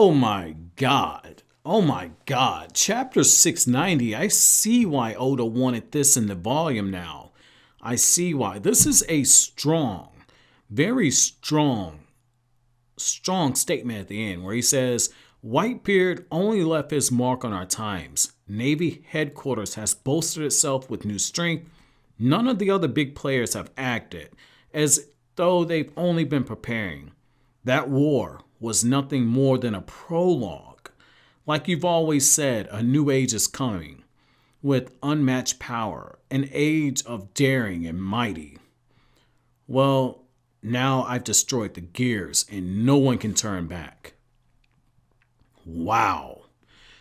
Oh my God. Oh my God. Chapter 690. I see why Oda wanted this in the volume now. I see why. This is a strong, very strong statement at the end where he says, Whitebeard only left his mark on our times. Navy headquarters has bolstered itself with new strength. None of the other big players have acted, as though they've only been preparing. That war was nothing more than a prologue. Like you've always said, a new age is coming, with unmatched power, an age of daring and mighty. Well, now I've destroyed the gears and no one can turn back. Wow.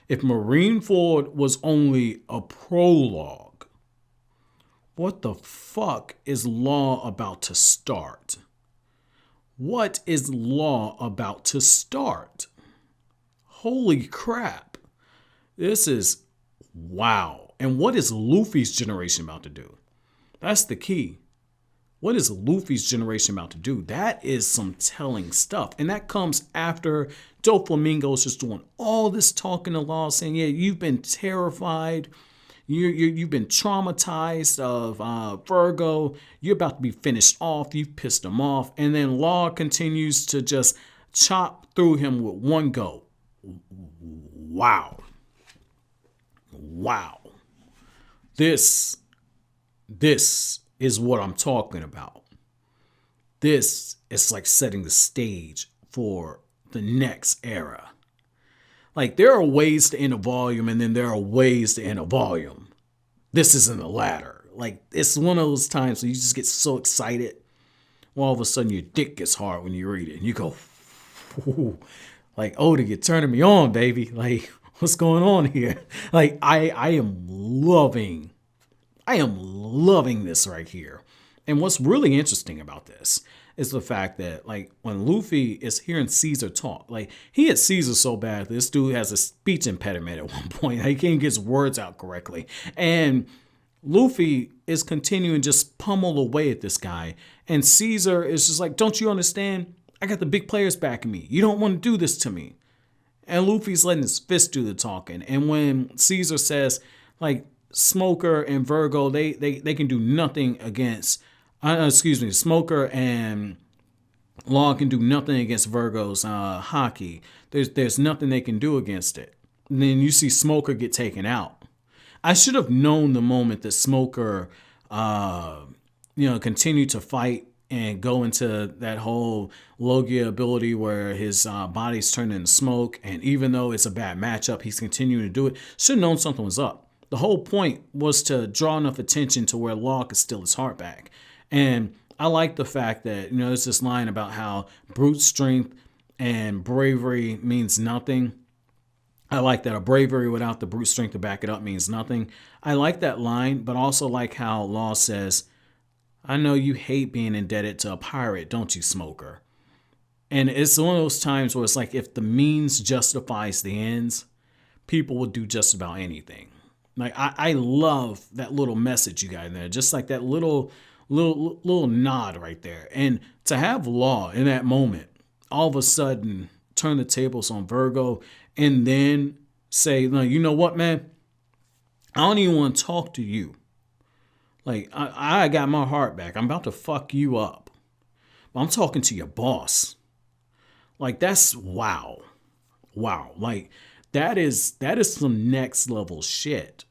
If Marineford was only a prologue, what the fuck is Law about to start? What is Law about to start? Holy crap. This is wow. And what is Luffy's generation about to do? That's the key. What is Luffy's generation about to do? That is some telling stuff. And that comes after Doflamingo's just doing all this talking to Law, saying, yeah, you've been terrified. You've been traumatized of Vergo. You're about to be finished off. You've pissed him off. And then Law continues to just chop through him with one go. Wow. Wow. This is what I'm talking about. This is like setting the stage for the next era. Like, there are ways to end a volume, and then there are ways to end a volume. This isn't the latter. Like, it's one of those times where you just get so excited, well, all of a sudden your dick gets hard when you read it, and you go, ooh, like, Oda, you're turning me on, baby. Like, what's going on here? Like, I am loving this right here. And what's really interesting about this is the fact that, like, when Luffy is hearing Caesar talk, like, he hit Caesar so bad, this dude has a speech impediment at one point. Like, he can't get his words out correctly. And Luffy is continuing just pummel away at this guy. And Caesar is just like, don't you understand? I got the big players backing me. You don't want to do this to me. And Luffy's letting his fist do the talking. And when Caesar says, like, Smoker and Vergo, they can do nothing against, Smoker and Law can do nothing against Vergo's hockey. There's nothing they can do against it. And then you see Smoker get taken out. I should have known the moment that Smoker, continued to fight and go into that whole Logia ability where his body's turned into smoke. And even though it's a bad matchup, he's continuing to do it. Should have known something was up. The whole point was to draw enough attention to where Law could steal his heart back. And I like the fact that, there's this line about how brute strength and bravery means nothing. I like that a bravery without the brute strength to back it up means nothing. I like that line, but also like how Law says, I know you hate being indebted to a pirate, don't you, Smoker? And it's one of those times where it's like, if the means justifies the ends, people will do just about anything. Like, I love that little message you got in there. Just like that little nod right there. And to have Law in that moment, all of a sudden turn the tables on Vergo and then say, no, you know what, man? I don't even want to talk to you. Like, I got my heart back. I'm about to fuck you up. But I'm talking to your boss. Like, that's wow. Wow. Like, that is some next level shit.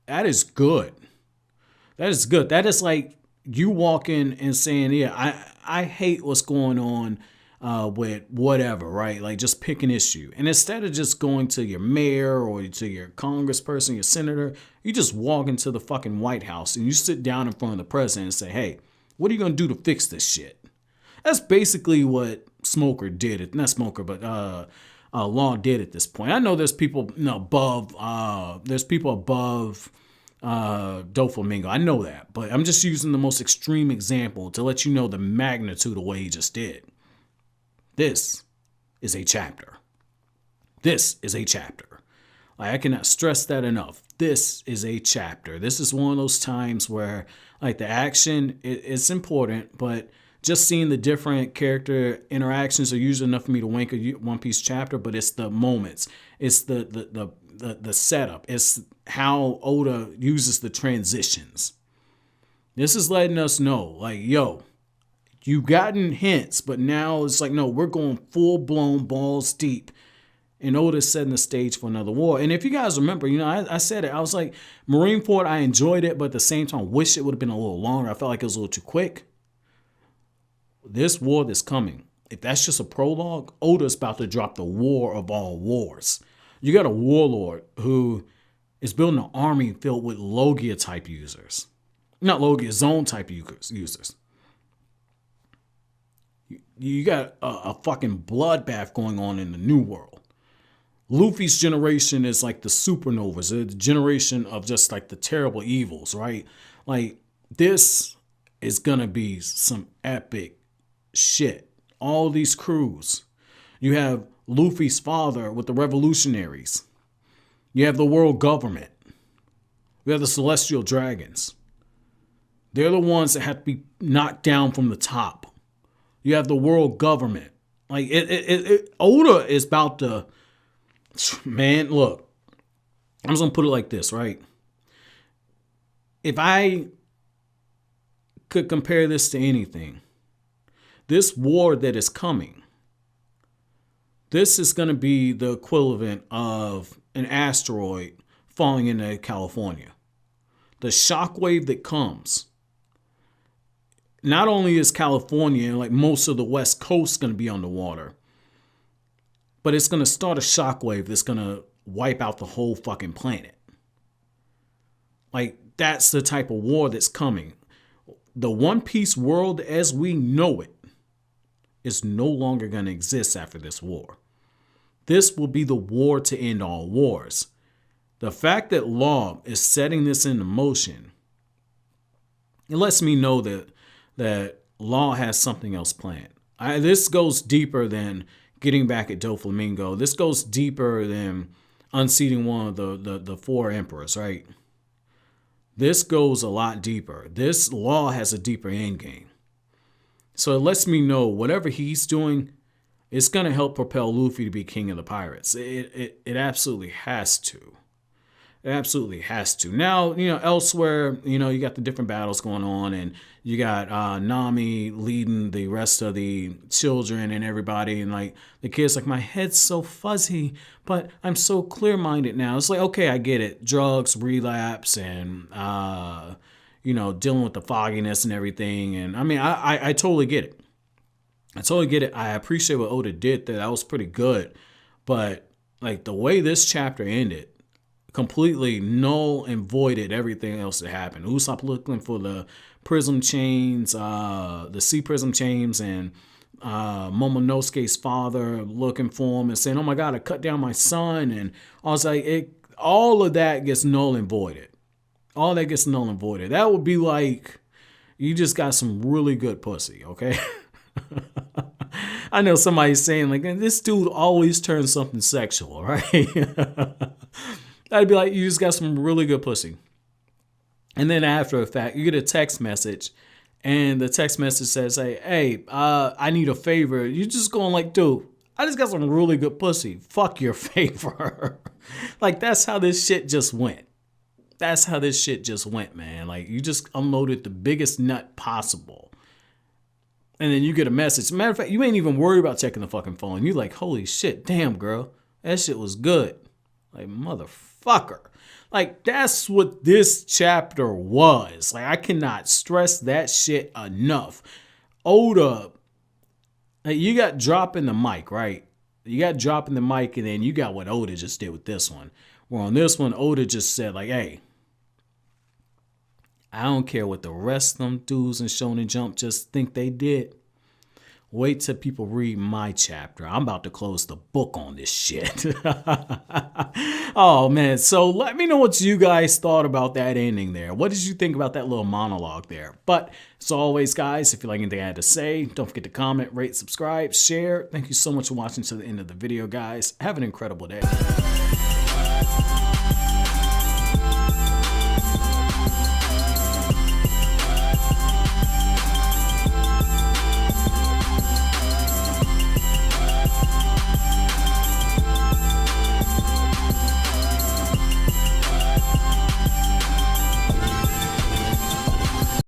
That is good. That is good. That is like you walking and saying, yeah, I hate what's going on with whatever, right? Like, just pick an issue. And instead of just going to your mayor or to your congressperson, your senator, you just walk into the fucking White House and you sit down in front of the president and say, hey, what are you going to do to fix this shit? That's basically what Smoker did. Not Smoker, but Law did at this point. I know there's people above Doflamingo. I know that, but I'm just using the most extreme example to let you know the magnitude of what he just did. This is a chapter. This is a chapter. Like, I cannot stress that enough. This is a chapter. This is one of those times where, like, the action it's important, but Just seeing the different character interactions are usually enough for me to wank a One Piece chapter, but it's the moments. It's the setup. It's how Oda uses the transitions. This is letting us know, like, yo, you've gotten hints, but now it's like, no, we're going full-blown balls deep. And Oda's setting the stage for another war. And if you guys remember, I said it. I was like, Marineford, I enjoyed it, but at the same time, wish it would have been a little longer. I felt like it was a little too quick. This war that's coming, if that's just a prologue, Oda's about to drop the war of all wars. You got a warlord who is building an army filled with Logia-type users. Not Logia, Zone-type users. You got a fucking bloodbath going on in the New World. Luffy's generation is like the supernovas, the generation of just like the terrible evils, right? Like, this is gonna be some epic shit. All these crews. You have Luffy's father with the revolutionaries. You have the world government. You have the celestial dragons. They're the ones that have to be knocked down from the top. You have the world government. Like, Oda is about to... Man, look, I'm just going to put it like this, right? If I could compare this to anything, this war that is coming, this is going to be the equivalent of an asteroid falling into California. The shockwave that comes, not only is California and like most of the West Coast going to be underwater, but it's going to start a shockwave that's going to wipe out the whole fucking planet. Like, that's the type of war that's coming. The One Piece world as we know it is no longer going to exist after this war. This will be the war to end all wars. The fact that Law is setting this into motion, it lets me know that Law has something else planned. This goes deeper than getting back at Doflamingo. This goes deeper than unseating one of the four emperors, right? This goes a lot deeper. This Law has a deeper end game. So it lets me know whatever he's doing, it's going to help propel Luffy to be king of the pirates. It absolutely has to. It absolutely has to. Now, elsewhere, you got the different battles going on, and you got Nami leading the rest of the children and everybody, and like the kids, like, my head's so fuzzy, but I'm so clear-minded now. It's like, okay, I get it. Drugs, relapse, and dealing with the fogginess and everything. And I mean, I totally get it. I totally get it. I appreciate what Oda did there. That was pretty good. But like the way this chapter ended, completely null and voided everything else that happened. Usopp looking for the prism chains, the sea prism chains, and Momonosuke's father looking for him and saying, "Oh my God, I cut down my son." And I was like, all of that gets null and voided. All that gets null and voided. That would be like, you just got some really good pussy, okay? I know somebody's saying, like, this dude always turns something sexual, right? That'd be like, you just got some really good pussy. And then after the fact, you get a text message, and the text message says, hey, I need a favor. You just going like, dude, I just got some really good pussy. Fuck your favor. Like, that's how this shit just went. That's how this shit just went, man. Like, you just unloaded the biggest nut possible. And then you get a message. Matter of fact, you ain't even worried about checking the fucking phone. You're like, holy shit, damn, girl. That shit was good. Like, motherfucker. Like, that's what this chapter was. Like, I cannot stress that shit enough. Oda, like, you got dropping the mic, right? You got dropping the mic, and then you got what Oda just did with this one. Where on this one, Oda just said, like, hey, I don't care what the rest of them dudes in Shonen Jump just think they did. Wait till people read my chapter. I'm about to close the book on this shit. Oh, man. So let me know what you guys thought about that ending there. What did you think about that little monologue there? But as always, guys, if you like anything I had to say, don't forget to comment, rate, subscribe, share. Thank you so much for watching to the end of the video, guys. Have an incredible day.